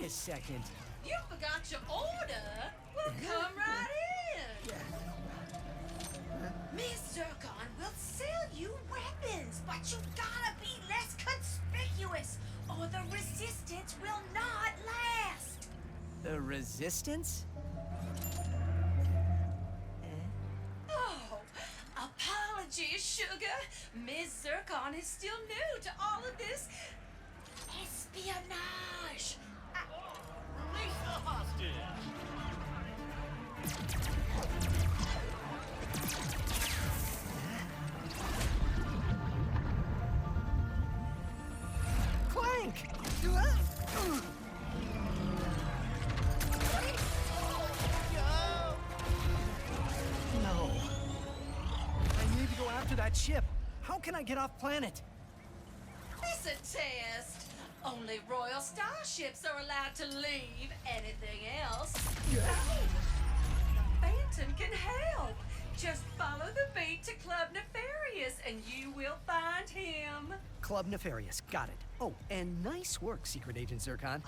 a second. You forgot your order? Well, come right in. Miss Zircon will sell you weapons, but you gotta be less conspicuous, or the resistance will not last. The resistance? Oh, apologies, sugar. Miss Zircon is still new to all of this espionage. Release the hostage! Clank! No. I need to go after that ship. How can I get off planet? It's a test. Only royal starships are allowed to leave. Anything else? Phantom can help. Just follow the beat to Club Nefarious and you will find him. Club Nefarious, got it. Oh, and nice work, Secret Agent Zircon.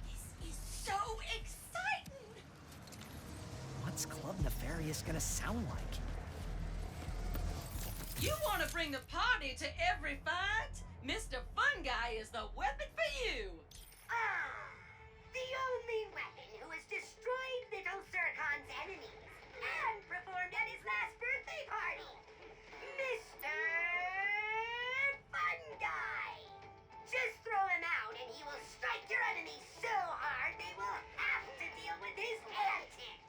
This is so exciting. What's Club Nefarious gonna sound like? You want to bring the party to every fight? Mr. Fun Guy is the weapon for you. The only weapon who has destroyed Little Zircon's enemies and performed at his last birthday party, Mr. Fun Guy. Just throw him out and he will strike your enemies so hard they will have to deal with his antics.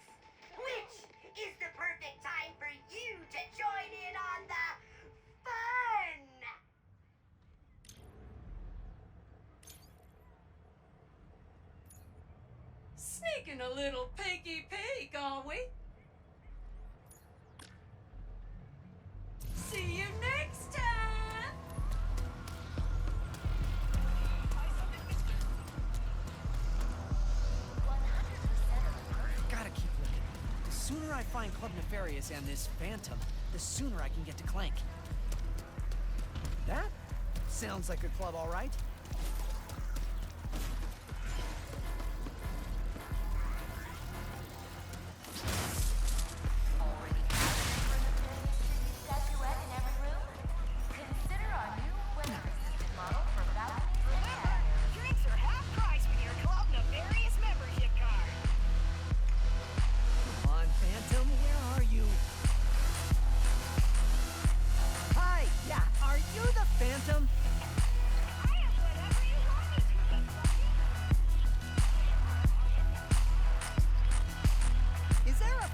Which is the perfect time for you to join in on the fun. Sneaking a little peeky peek, are we? See you next time! Gotta keep looking. The sooner I find Club Nefarious and this Phantom, the sooner I can get to Clank. That sounds like a club, all right.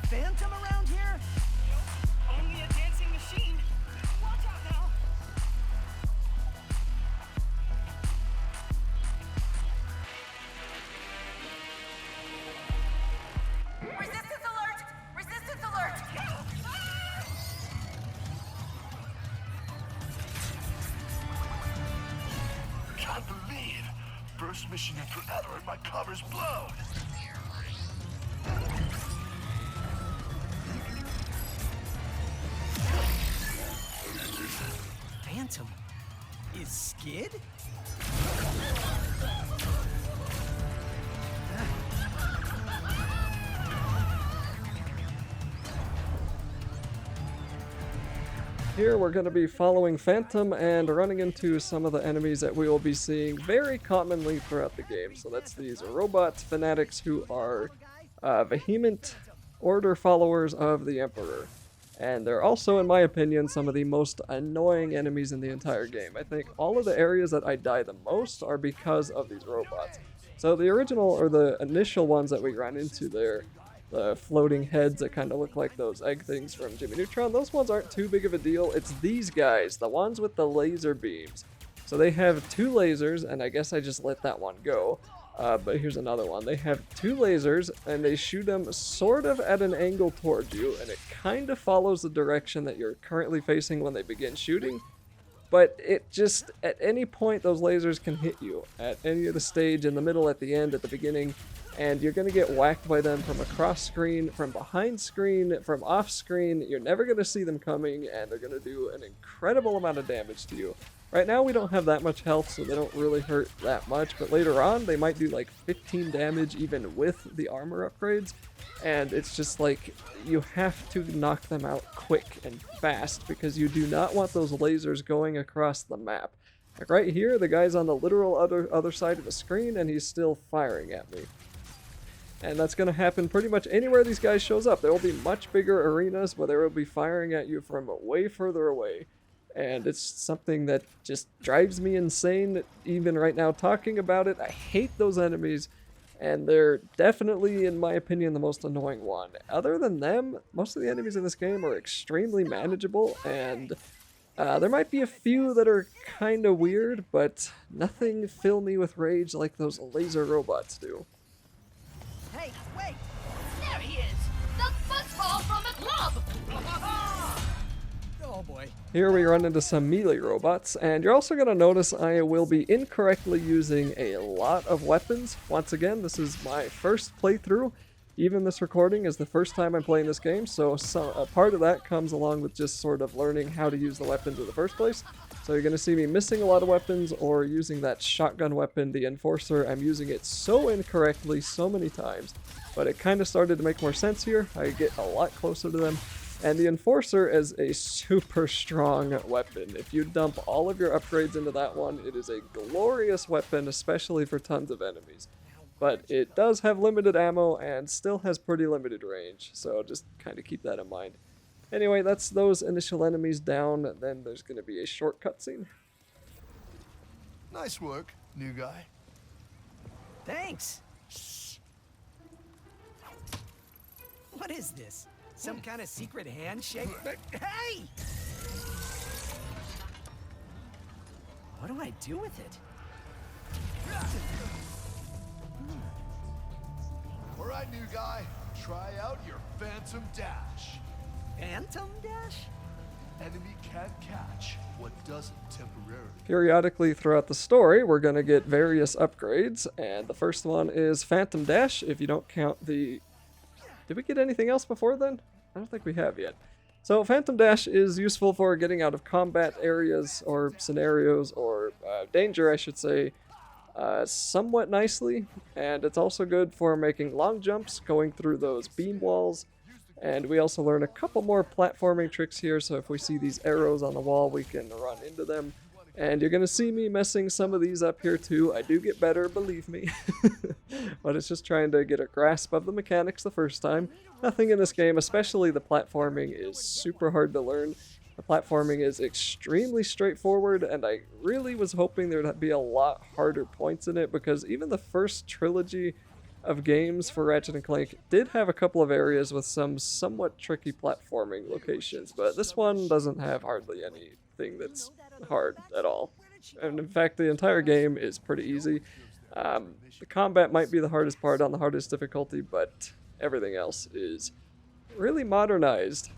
Phantom around here? Only a dancing machine. Watch out now. Resistance alert! Resistance alert! Can't believe! First mission in forever and my cover's blown! Phantom is Skid? Here we're going to be following Phantom and running into some of the enemies that we will be seeing very commonly throughout the game. So that's these robot fanatics who are vehement order followers of the Emperor. And they're also, in my opinion, some of the most annoying enemies in the entire game. I think all of the areas that I die the most are because of these robots. So the original, or the initial ones that we ran into there, the floating heads that kind of look like those egg things from Jimmy Neutron, those ones aren't too big of a deal. It's these guys, the ones with the laser beams. So they have two lasers, and I guess I just let that one go. But here's another one. They have two lasers, and they shoot them sort of at an angle towards you, and it kind of follows the direction that you're currently facing when they begin shooting. But it just, at any point, those lasers can hit you. At any of the stage, in the middle, at the end, at the beginning, and you're going to get whacked by them from across screen, from behind screen, from off screen. You're never going to see them coming, and they're going to do an incredible amount of damage to you. Right now we don't have that much health, so they don't really hurt that much, but later on they might do like 15 damage even with the armor upgrades, and it's just like you have to knock them out quick and fast because you do not want those lasers going across the map. Like right here, the guy's on the literal other side of the screen and he's still firing at me. And that's going to happen pretty much anywhere these guys shows up. There will be much bigger arenas where they will be firing at you from way further away. And it's something that just drives me insane even right now talking about it. I hate those enemies, and they're definitely, in my opinion, the most annoying one. Other than them, most of the enemies in this game are extremely manageable, and there might be a few that are kind of weird, but nothing fill me with rage like those laser robots do. Hey, wait! There he is! The football from the club! Oh boy. Here we run into some melee robots, and you're also going to notice I will be incorrectly using a lot of weapons. Once again, this is my first playthrough. Even this recording is the first time I'm playing this game, so a part of that comes along with just sort of learning how to use the weapons in the first place. So you're going to see me missing a lot of weapons or using that shotgun weapon, the Enforcer. I'm using it so incorrectly so many times, but it kind of started to make more sense here. I get a lot closer to them. And the Enforcer is a super strong weapon. If you dump all of your upgrades into that one, it is a glorious weapon, especially for tons of enemies. But it does have limited ammo and still has pretty limited range, so just kind of keep that in mind. Anyway, that's those initial enemies down, and then there's going to be a short cutscene. Nice work, new guy. Thanks. What is this? Some kind of secret handshake? Hey! What do I do with it? All right, new guy. Try out your Phantom Dash. Phantom Dash? Enemy can't catch what doesn't temporarily. Periodically throughout the story, we're going to get various upgrades, and the first one is Phantom Dash, if you don't count the... Did we get anything else before then? I don't think we have yet. So Phantom Dash is useful for getting out of combat areas or scenarios or danger, I should say, somewhat nicely. And it's also good for making long jumps, going through those beam walls. And we also learn a couple more platforming tricks here, so if we see these arrows on the wall, we can run into them. And you're going to see me messing some of these up here too. I do get better, believe me. But it's just trying to get a grasp of the mechanics the first time. Nothing in this game, especially the platforming, is super hard to learn. The platforming is extremely straightforward, and I really was hoping there would be a lot harder points in it, because even the first trilogy of games for Ratchet & Clank did have a couple of areas with some somewhat tricky platforming locations, but this one doesn't have hardly anything that's hard at all. And in fact, the entire game is pretty easy. The combat might be the hardest part on the hardest difficulty, but everything else is really modernized.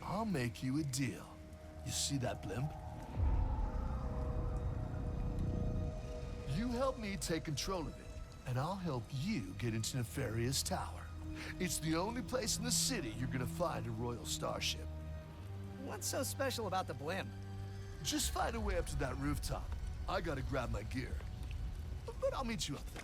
I'll make you a deal. You see that blimp? You help me take control of it, and I'll help you get into Nefarious Tower. It's the only place in the city you're gonna find a royal starship. What's so special about the blimp? Just find a way up to that rooftop. I gotta grab my gear. But I'll meet you up there.